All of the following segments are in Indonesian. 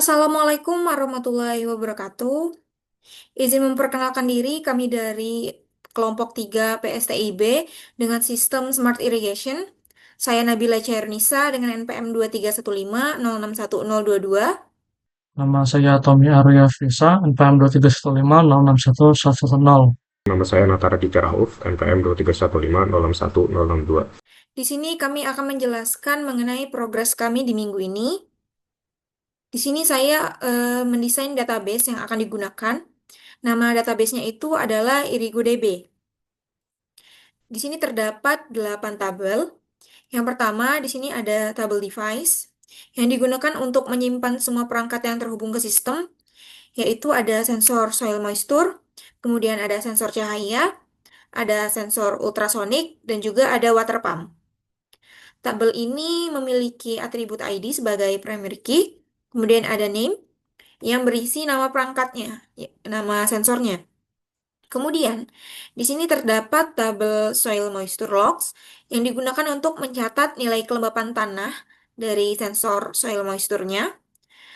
Assalamualaikum warahmatullahi wabarakatuh. Izin memperkenalkan diri, kami dari kelompok 3 PSTIB dengan sistem Smart Irrigation. Saya Nabila Chairnisa dengan NPM 231506122. Nama saya Tommy Arya Fisa, NPM 231506110. Nama saya Natara Dika Rauf, NPM 231506102. Di sini kami akan menjelaskan mengenai progres kami di minggu ini. Di sini saya mendesain database yang akan digunakan. Nama databasenya itu adalah IrigoDB. Di sini terdapat 8 tabel. Yang pertama, di sini ada tabel device yang digunakan untuk menyimpan semua perangkat yang terhubung ke sistem, yaitu ada sensor soil moisture, kemudian ada sensor cahaya, ada sensor ultrasonic, dan juga ada water pump. Tabel ini memiliki atribut ID sebagai primary key, kemudian ada name yang berisi nama perangkatnya, nama sensornya. Kemudian, di sini terdapat tabel soil moisture logs yang digunakan untuk mencatat nilai kelembapan tanah dari sensor soil moisture-nya.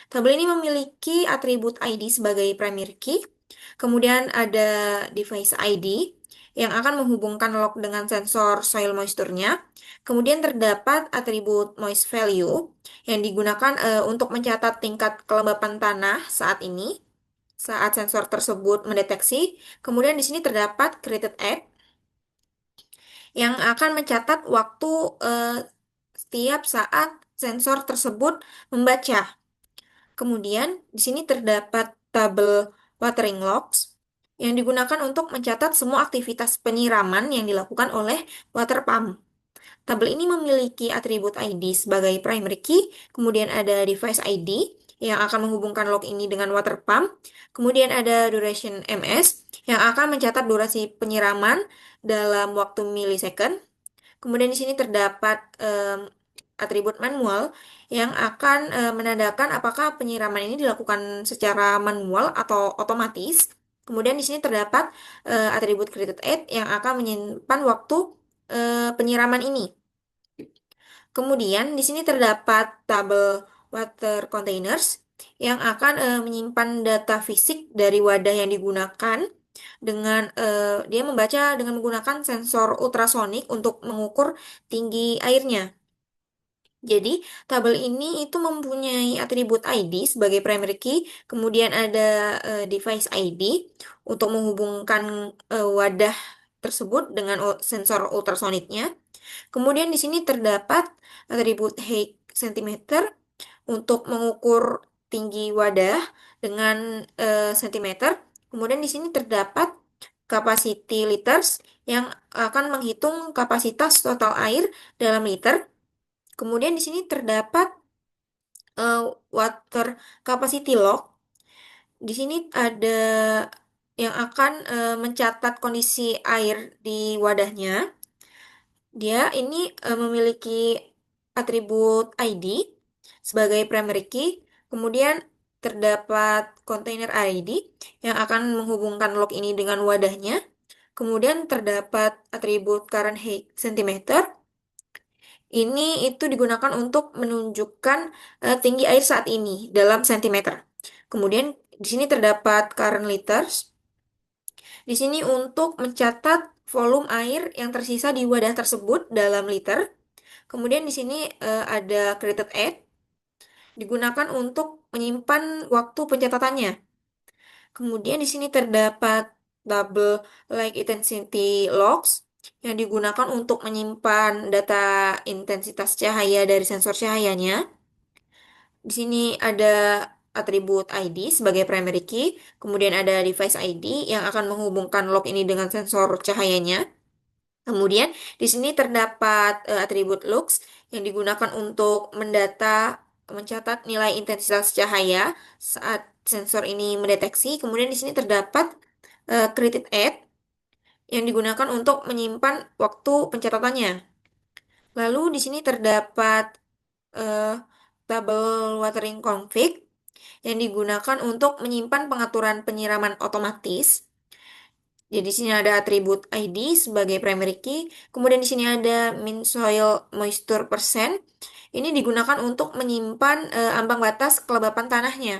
Tabel ini memiliki atribut ID sebagai primary key. Kemudian ada device ID yang akan menghubungkan log dengan sensor soil moisture-nya. Kemudian terdapat atribut moist value yang digunakan untuk mencatat tingkat kelembapan tanah saat ini saat sensor tersebut mendeteksi. Kemudian di sini terdapat created at yang akan mencatat waktu setiap saat sensor tersebut membaca. Kemudian di sini terdapat tabel watering logs yang digunakan untuk mencatat semua aktivitas penyiraman yang dilakukan oleh water pump. Tabel ini memiliki atribut ID sebagai primary key, kemudian ada device ID yang akan menghubungkan log ini dengan water pump, kemudian ada duration MS yang akan mencatat durasi penyiraman dalam waktu milisecond. Kemudian di sini terdapat atribut manual yang akan menandakan apakah penyiraman ini dilakukan secara manual atau otomatis. Kemudian di sini terdapat atribut created at yang akan menyimpan waktu penyiraman ini. Kemudian di sini terdapat tabel water containers yang akan menyimpan data fisik dari wadah yang digunakan dengan dia membaca dengan menggunakan sensor ultrasonik untuk mengukur tinggi airnya. Jadi, tabel ini itu mempunyai atribut ID sebagai primary key, kemudian ada device ID untuk menghubungkan wadah tersebut dengan sensor ultrasoniknya. Kemudian di sini terdapat atribut height centimeter untuk mengukur tinggi wadah dengan sentimeter. Kemudian di sini terdapat capacity liters yang akan menghitung kapasitas total air dalam liter. Kemudian di sini terdapat water capacity log. Di sini ada yang akan mencatat kondisi air di wadahnya. Dia ini memiliki atribut ID sebagai primary key. Kemudian terdapat container ID yang akan menghubungkan log ini dengan wadahnya. Kemudian terdapat atribut current height centimeter. Ini itu digunakan untuk menunjukkan tinggi air saat ini dalam sentimeter. Kemudian di sini terdapat current liters. Di sini untuk mencatat volume air yang tersisa di wadah tersebut dalam liter. Kemudian di sini ada created at digunakan untuk menyimpan waktu pencatatannya. Kemudian di sini terdapat double light intensity logs yang digunakan untuk menyimpan data intensitas cahaya dari sensor cahayanya. Di sini ada atribut ID sebagai primary key, kemudian ada device ID yang akan menghubungkan log ini dengan sensor cahayanya. Kemudian di sini terdapat atribut lux yang digunakan untuk mencatat nilai intensitas cahaya saat sensor ini mendeteksi. Kemudian di sini terdapat created at yang digunakan untuk menyimpan waktu pencatatannya. Lalu di sini terdapat eh, tabel watering config yang digunakan untuk menyimpan pengaturan penyiraman otomatis. Jadi di sini ada atribut ID sebagai primary key. Kemudian di sini ada min soil moisture percent Ini digunakan untuk menyimpan ambang batas kelembapan tanahnya.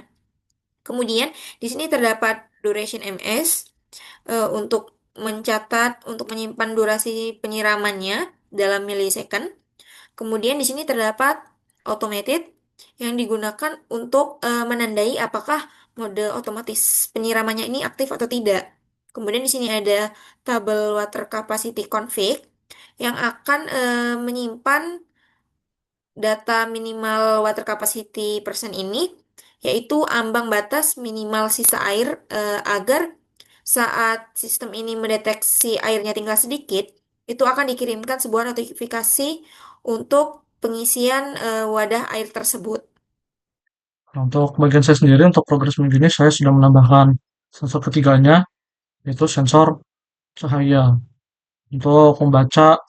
Kemudian di sini terdapat duration ms untuk mencatat untuk menyimpan durasi penyiramannya dalam milisecond. Kemudian di sini terdapat automated yang digunakan untuk menandai apakah mode otomatis penyiramannya ini aktif atau tidak. Kemudian di sini ada tabel water capacity config yang akan menyimpan data minimal water capacity persen ini, yaitu ambang batas minimal sisa air agar saat sistem ini mendeteksi airnya tinggal sedikit, itu akan dikirimkan sebuah notifikasi untuk pengisian wadah air tersebut. Nah, untuk bagian saya sendiri, untuk progres minggu ini saya sudah menambahkan sensor ketiganya, yaitu sensor cahaya. Untuk membaca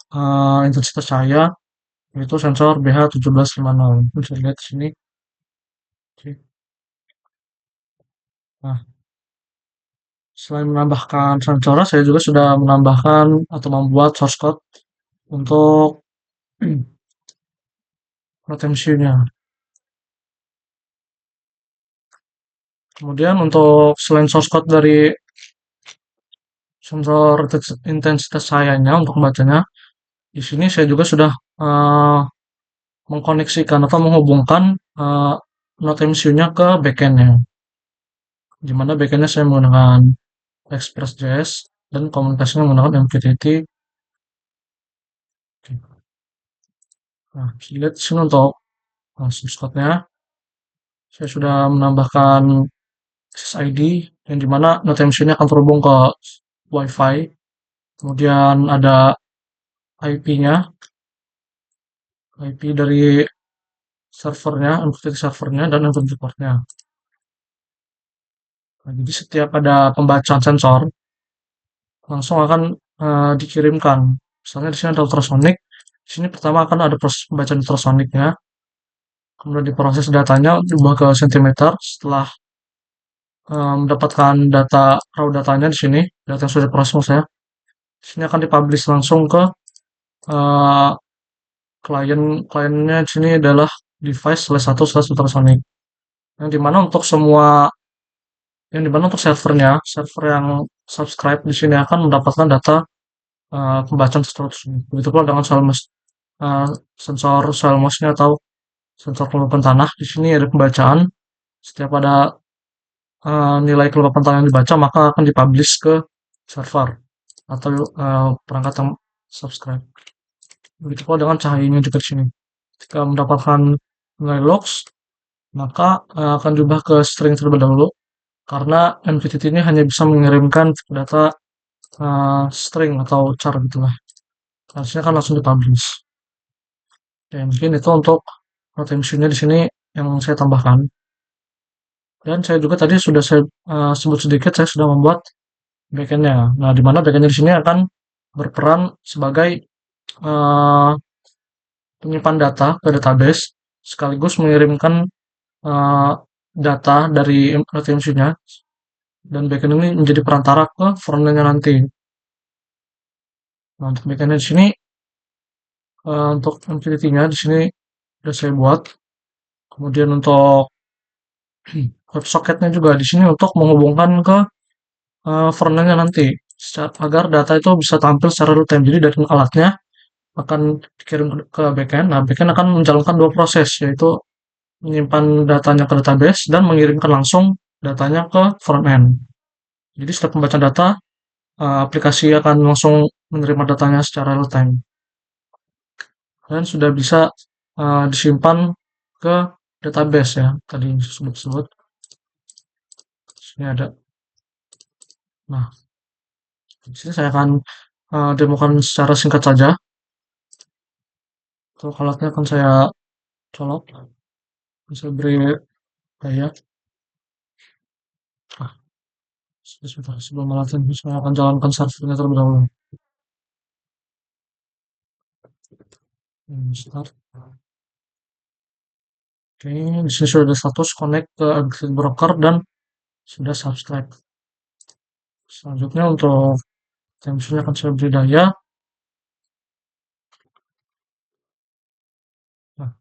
intensitas cahaya, yaitu sensor BH1750. Bisa dilihat di sini. Oke. Nah, selain menambahkan sensor, saya juga sudah menambahkan atau membuat source code untuk retensinya. Kemudian untuk selain source code dari sensor intensitas cahayanya untuk membacanya, di sini saya juga sudah eh, mengkoneksikan atau menghubungkan eh, note MCU-nya ke backend-nya. Di mana backend-nya saya menggunakan Express.js dan komunikasinya menggunakan MQTT. Nah, bisa dilihat di sini untuk source code-nya. Saya sudah menambahkan SSID yang dimana note MCU-nya akan terhubung ke WiFi. Kemudian ada IP-nya, IP dari servernya, MQTT servernya, dan MQTT port-nya. Nah, jadi setiap ada pembacaan sensor, langsung akan dikirimkan. Misalnya di sini ada ultrasonic, di sini pertama akan ada proses pembacaan ultrasonicnya, kemudian diproses datanya diubah ke sentimeter. Setelah mendapatkan data raw datanya di sini, data yang sudah diproses ya, di sini akan dipublish langsung ke eh, klien. Kliennya di sini adalah device slash satu slash ultrasonic. Yang dimana untuk semua, yang dimana untuk servernya, server yang subscribe di sini akan mendapatkan data pembacaan sensor tersebut. Begitu pula dengan eh, sensor soil moisture atau sensor kelembapan tanah. Di sini ada pembacaan. Setiap ada nilai kelembapan tanah yang dibaca, maka akan dipublish ke server atau perangkat yang subscribe. Begitu pula dengan cahayanya juga di sini. Ketika mendapatkan nilai logs, maka akan diubah ke string terlebih dahulu karena MQTT ini hanya bisa mengirimkan data string atau char gitulah. Harusnya kan langsung dipublish. Ya, mungkin itu untuk retensinya di sini yang saya tambahkan. Dan saya juga tadi sudah saya sebut sedikit, saya sudah membuat backend-nya. Nah, di mana backend-nya di sini akan berperan sebagai eh, penyimpan data ke database, sekaligus mengirimkan eh, data dari retensinya, dan backend ini menjadi perantara ke frontend-nya nanti. Nah, untuk backend-nya di sini, untuk MQTT-nya di sini sudah saya buat. Kemudian untuk WebSocket-nya juga di sini untuk menghubungkan ke frontend-nya nanti agar data itu bisa tampil secara real time. Jadi dari alatnya akan dikirim ke backend. Nah, backend akan menjalankan dua proses, yaitu menyimpan datanya ke database dan mengirimkan langsung datanya ke frontend. Jadi setelah pembacaan data, aplikasi akan langsung menerima datanya secara real time dan sudah bisa disimpan ke database ya. Tadi disebut-sebut. Sini ada. Nah, di sini saya akan demokan secara singkat saja. Untuk alatnya akan saya colok, bisa beri daya. Ah, sebentar, sebelum alatnya saya akan jalankan servernya terlebih dahulu. Start. Oke, di sini sudah ada status connect ke exit broker dan sudah subscribe. Selanjutnya untuk tensinya akan saya beri daya. Nah,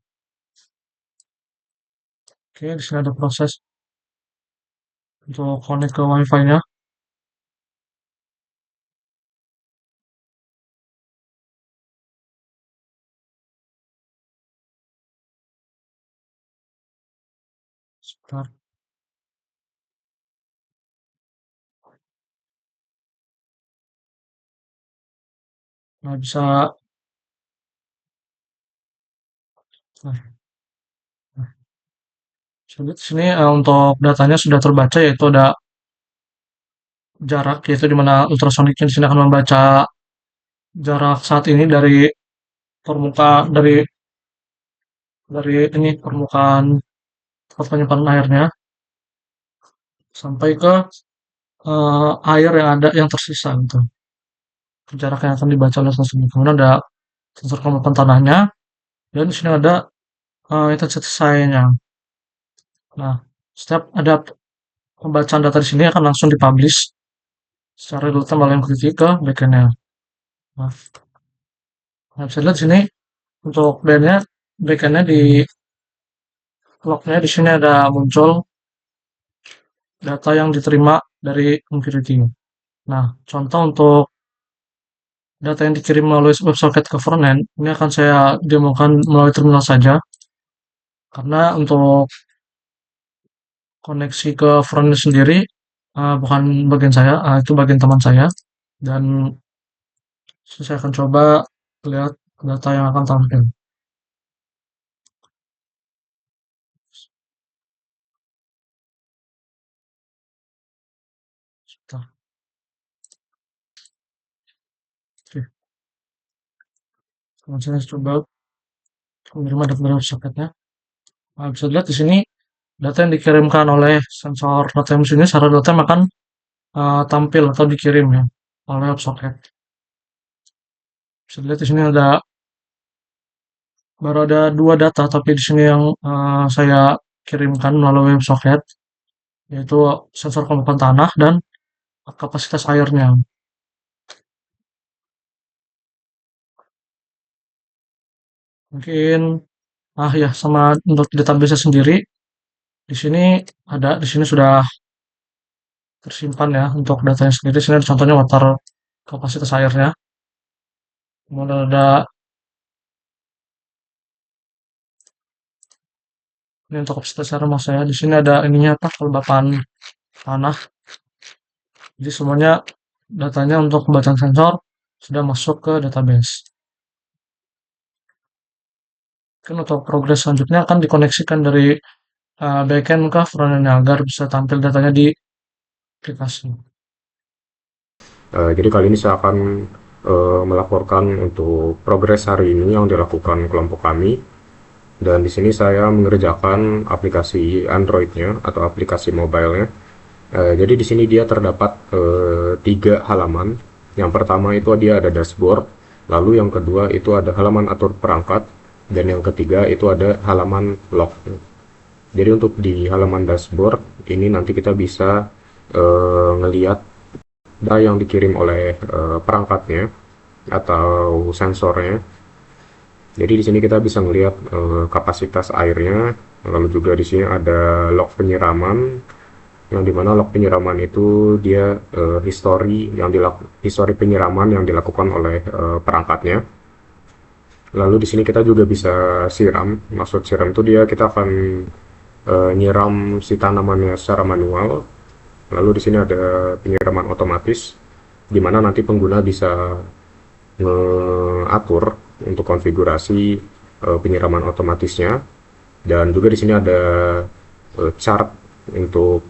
Oke, di sini ada proses untuk connect ke WiFi-nya. Sebentar. Nah, nah, nah, bisa lihat di sini untuk datanya sudah terbaca, yaitu ada jarak, yaitu di mana ultrasonicnya di sini akan membaca jarak saat ini dari ini permukaan tempat penyimpanan airnya sampai ke air yang yang tersisa gitu. Jarak yang akan dibaca oleh sensor ini. Kemudian ada sensor kelembapan tanahnya dan di sini ada intensitas cahayanya. Nah, setiap ada pembacaan data di sini akan langsung dipublish secara real time oleh MQTT ke backend-nya. Nah, bisa lihat di sini untuk backend-nya di log-nya di sini ada muncul data yang diterima dari MQTT. Nah, contoh untuk data yang dikirim melalui WebSocket ke frontend, ini akan saya demokan melalui terminal saja, karena untuk koneksi ke frontend sendiri bukan bagian saya, itu bagian teman saya, dan saya akan coba lihat data yang akan tampil. Sebentar. Oke, kemudian saya coba menerima data dari WebSocketnya. Nah, bisa dilihat di sini data yang dikirimkan oleh sensor data mesin ini secara real time akan tampil atau dikirim ya oleh WebSocket. Bisa dilihat di sini baru ada dua data, tapi di sini yang saya kirimkan melalui WebSocket, yaitu sensor kelembapan tanah dan kapasitas airnya. Mungkin ya sama untuk database sendiri di sini sudah tersimpan ya untuk datanya sendiri. Di sini ada contohnya water kapasitas airnya. Kemudian ada ini untuk kapasitas air maksud saya. Di sini ada ininya apa kelembapan tanah. Jadi semuanya datanya untuk pembacaan sensor sudah masuk ke database. Mungkin untuk progres selanjutnya akan dikoneksikan dari backend ke frontend agar bisa tampil datanya di aplikasi. Jadi kali ini saya akan melaporkan untuk progres hari ini yang dilakukan kelompok kami. Dan di sini saya mengerjakan aplikasi Android-nya atau aplikasi mobile-nya. Jadi di sini dia terdapat 3 halaman. Yang pertama itu dia ada dashboard, lalu yang kedua itu ada halaman atur perangkat, dan yang ketiga itu ada halaman log. Jadi untuk di halaman dashboard ini nanti kita bisa ngelihat data yang dikirim oleh perangkatnya atau sensornya. Jadi di sini kita bisa melihat kapasitas airnya, lalu juga di sini ada log penyiraman, yang dimana log penyiraman itu dia histori penyiraman yang dilakukan oleh perangkatnya. Lalu di sini kita juga bisa siram. Maksud siram itu kita akan nyiram si tanamannya secara manual. Lalu di sini ada penyiraman otomatis, di mana nanti pengguna bisa mengatur untuk konfigurasi penyiraman otomatisnya, dan juga di sini ada chart untuk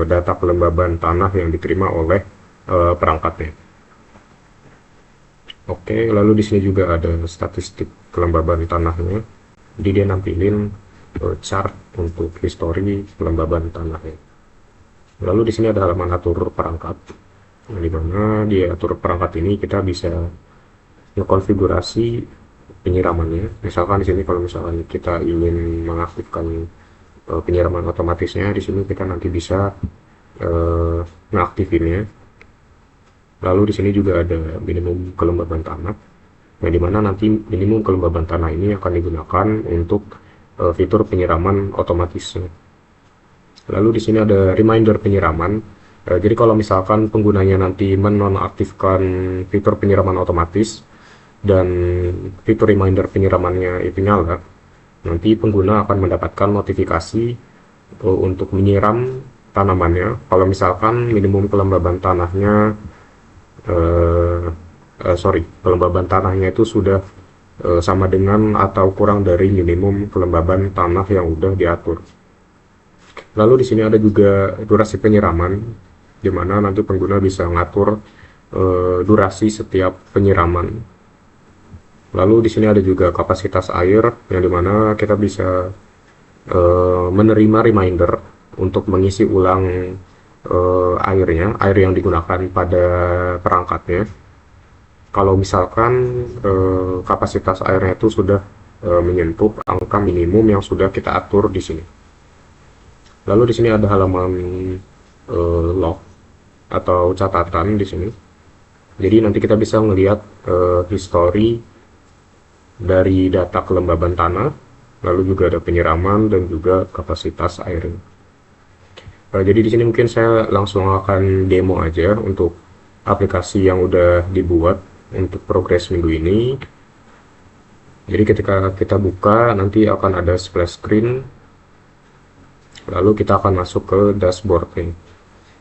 data kelembaban tanah yang diterima oleh perangkatnya. Oke, lalu di sini juga ada statistik kelembaban tanahnya. Jadi dia nampilin chart untuk histori kelembaban tanahnya. Lalu di sini ada halaman atur perangkat, di mana di atur perangkat ini kita bisa konfigurasi penyiramannya. Misalkan di sini kalau misalkan kita ingin mengaktifkan penyiraman otomatisnya, di sini kita nanti bisa mengaktifinnya. Lalu di sini juga ada minimum kelembaban tanah, yang dimana nanti minimum kelembaban tanah ini akan digunakan untuk fitur penyiraman otomatisnya. Lalu di sini ada reminder penyiraman. Jadi kalau misalkan penggunanya nanti menonaktifkan fitur penyiraman otomatis dan fitur reminder penyiramannya itu nyala, nanti pengguna akan mendapatkan notifikasi untuk menyiram tanamannya. Kalau misalkan minimum kelembaban tanahnya, kelembaban tanahnya itu sudah sama dengan atau kurang dari minimum kelembaban tanah yang udah diatur. Lalu di sini ada juga durasi penyiraman, di mana nanti pengguna bisa ngatur durasi setiap penyiraman. Lalu di sini ada juga kapasitas air, yang dimana kita bisa menerima reminder untuk mengisi ulang air yang digunakan pada perangkatnya. Kalau misalkan kapasitas airnya itu sudah menyentuh angka minimum yang sudah kita atur di sini. Lalu di sini ada halaman log atau catatan di sini. Jadi nanti kita bisa melihat history dari data kelembaban tanah, lalu juga ada penyiraman dan juga kapasitas air. Jadi di sini mungkin saya langsung akan demo aja untuk aplikasi yang udah dibuat untuk progres minggu ini. Jadi ketika kita buka nanti akan ada splash screen, lalu kita akan masuk ke dashboard nih.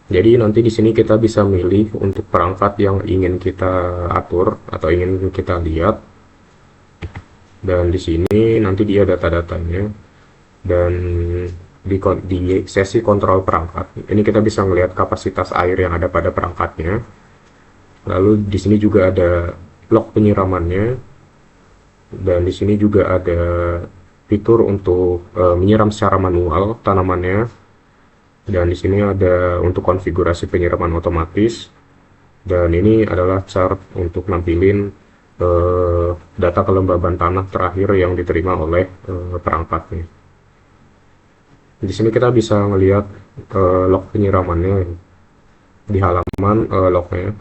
Jadi nanti di sini kita bisa milih untuk perangkat yang ingin kita atur atau ingin kita lihat. Dan di sini nanti dia data-datanya, dan di sesi kontrol perangkat ini kita bisa melihat kapasitas air yang ada pada perangkatnya. Lalu di sini juga ada log penyiramannya, dan di sini juga ada fitur untuk menyiram secara manual tanamannya, dan di sini ada untuk konfigurasi penyiraman otomatis, dan ini adalah chart untuk nampilin data kelembaban tanah terakhir yang diterima oleh perangkatnya. Di sini kita bisa melihat log penyiramannya di halaman lognya.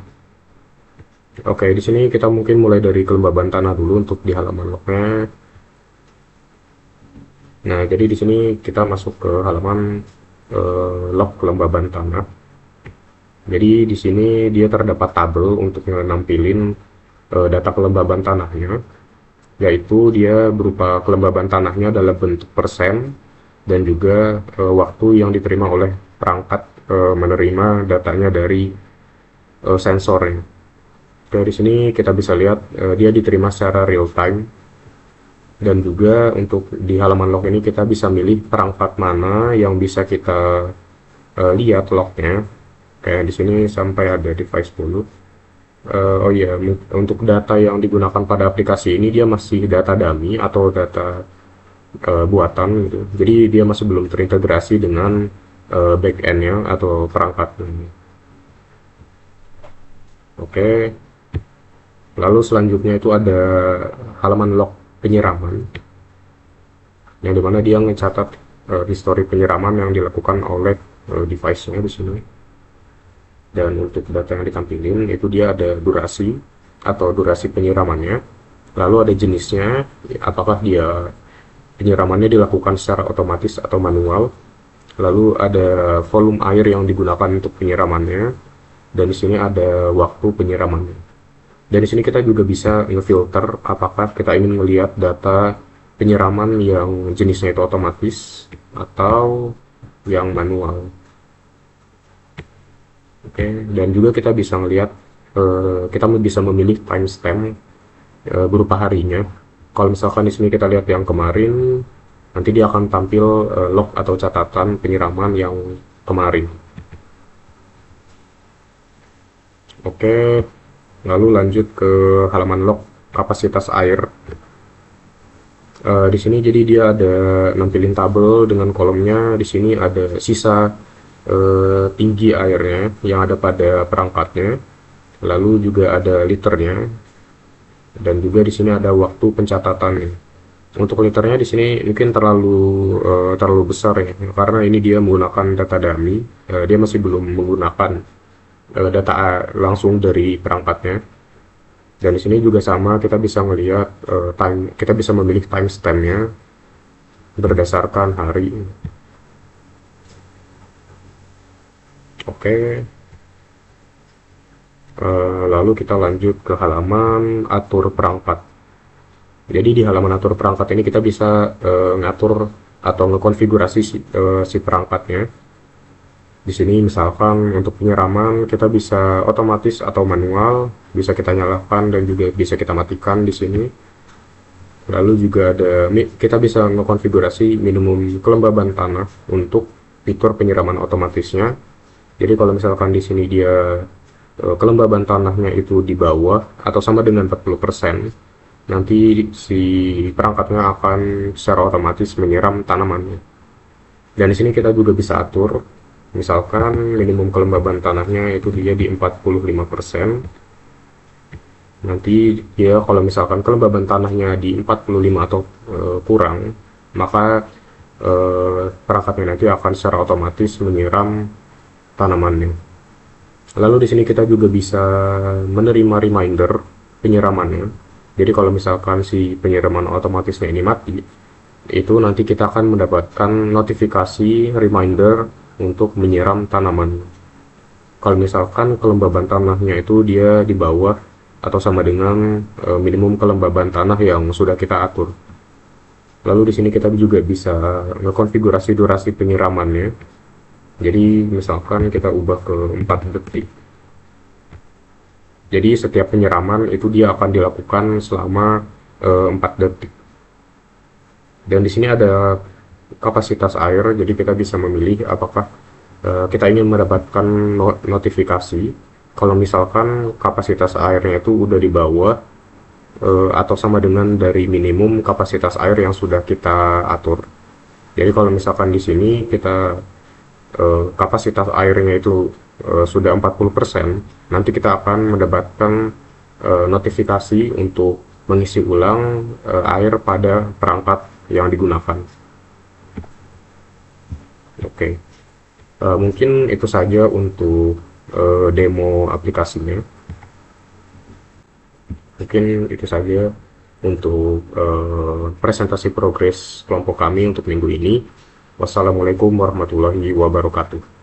Oke, di sini kita mungkin mulai dari kelembaban tanah dulu untuk di halaman lognya. Nah, jadi di sini kita masuk ke halaman log kelembaban tanah. Jadi di sini dia terdapat tabel untuk nampilin data kelembaban tanahnya, yaitu dia berupa kelembaban tanahnya dalam bentuk persen dan juga waktu yang diterima oleh perangkat menerima datanya dari sensornya. Dari sini kita bisa lihat dia diterima secara real time, dan juga untuk di halaman log ini kita bisa milih perangkat mana yang bisa kita lihat lognya. Kayak di sini sampai ada device 10. Oh iya, untuk data yang digunakan pada aplikasi ini dia masih data dummy atau data buatan gitu. Jadi dia masih belum terintegrasi dengan backend-nya atau perangkatnya. Oke. Lalu selanjutnya itu ada halaman log penyiraman, yang dimana dia mencatat history penyiraman yang dilakukan oleh device-nya di sini. Dan untuk data yang ditampilin itu dia ada durasi atau durasi penyiramannya, lalu ada jenisnya, apakah dia penyiramannya dilakukan secara otomatis atau manual, lalu ada volume air yang digunakan untuk penyiramannya, dan di sini ada waktu penyiramannya. Dan di sini kita juga bisa ngefilter apakah kita ingin melihat data penyiraman yang jenisnya itu otomatis atau yang manual. Oke, dan juga kita bisa melihat kita bisa memilih timestamp berupa harinya. Kalau misalkan di sini kita lihat yang kemarin, nanti dia akan tampil log atau catatan penyiraman yang kemarin. Oke, lalu lanjut ke halaman log kapasitas air. Di sini jadi dia ada nampilin tabel dengan kolomnya. Di sini ada sisa tinggi airnya yang ada pada perangkatnya, lalu juga ada liternya, dan juga di sini ada waktu pencatatannya. Untuk liternya di sini mungkin terlalu besar ya, karena ini dia menggunakan data dummy, dia masih belum menggunakan data langsung dari perangkatnya. Dan di sini juga sama, kita bisa melihat kita bisa memilih timestampnya. berdasarkan hari. Oke, lalu kita lanjut ke halaman atur perangkat. Jadi di halaman atur perangkat ini kita bisa ngatur atau ngekonfigurasi si perangkatnya. Di sini misalkan untuk penyiraman kita bisa otomatis atau manual, bisa kita nyalakan dan juga bisa kita matikan di sini. Lalu juga kita bisa ngekonfigurasi minimum kelembaban tanah untuk fitur penyiraman otomatisnya. Jadi kalau misalkan di sini dia kelembaban tanahnya itu di bawah atau sama dengan 40%, nanti si perangkatnya akan secara otomatis menyiram tanamannya. Dan di sini kita juga bisa atur, misalkan minimum kelembaban tanahnya itu dia di 45%. Nanti dia kalau misalkan kelembaban tanahnya di 45 atau kurang, maka perangkatnya nanti akan secara otomatis menyiram tanamannya. Lalu di sini kita juga bisa menerima reminder penyiramannya. Jadi kalau misalkan si penyiraman otomatisnya ini mati, itu nanti kita akan mendapatkan notifikasi reminder untuk menyiram tanaman. Kalau misalkan kelembaban tanahnya itu dia di bawah atau sama dengan minimum kelembaban tanah yang sudah kita atur. Lalu di sini kita juga bisa ngekonfigurasi durasi penyiramannya. Jadi misalkan kita ubah ke 4 detik. Jadi setiap penyiraman itu dia akan dilakukan selama 4 detik. Dan di sini ada kapasitas air, jadi kita bisa memilih apakah kita ingin mendapatkan notifikasi kalau misalkan kapasitas airnya itu udah di bawah atau sama dengan dari minimum kapasitas air yang sudah kita atur. Jadi kalau misalkan di sini kita kapasitas airnya itu sudah 40%, nanti kita akan mendapatkan notifikasi untuk mengisi ulang air pada perangkat yang digunakan. Oke, mungkin itu saja untuk demo aplikasinya. Mungkin itu saja untuk presentasi progres kelompok kami untuk minggu ini. Wassalamualaikum warahmatullahi wabarakatuh.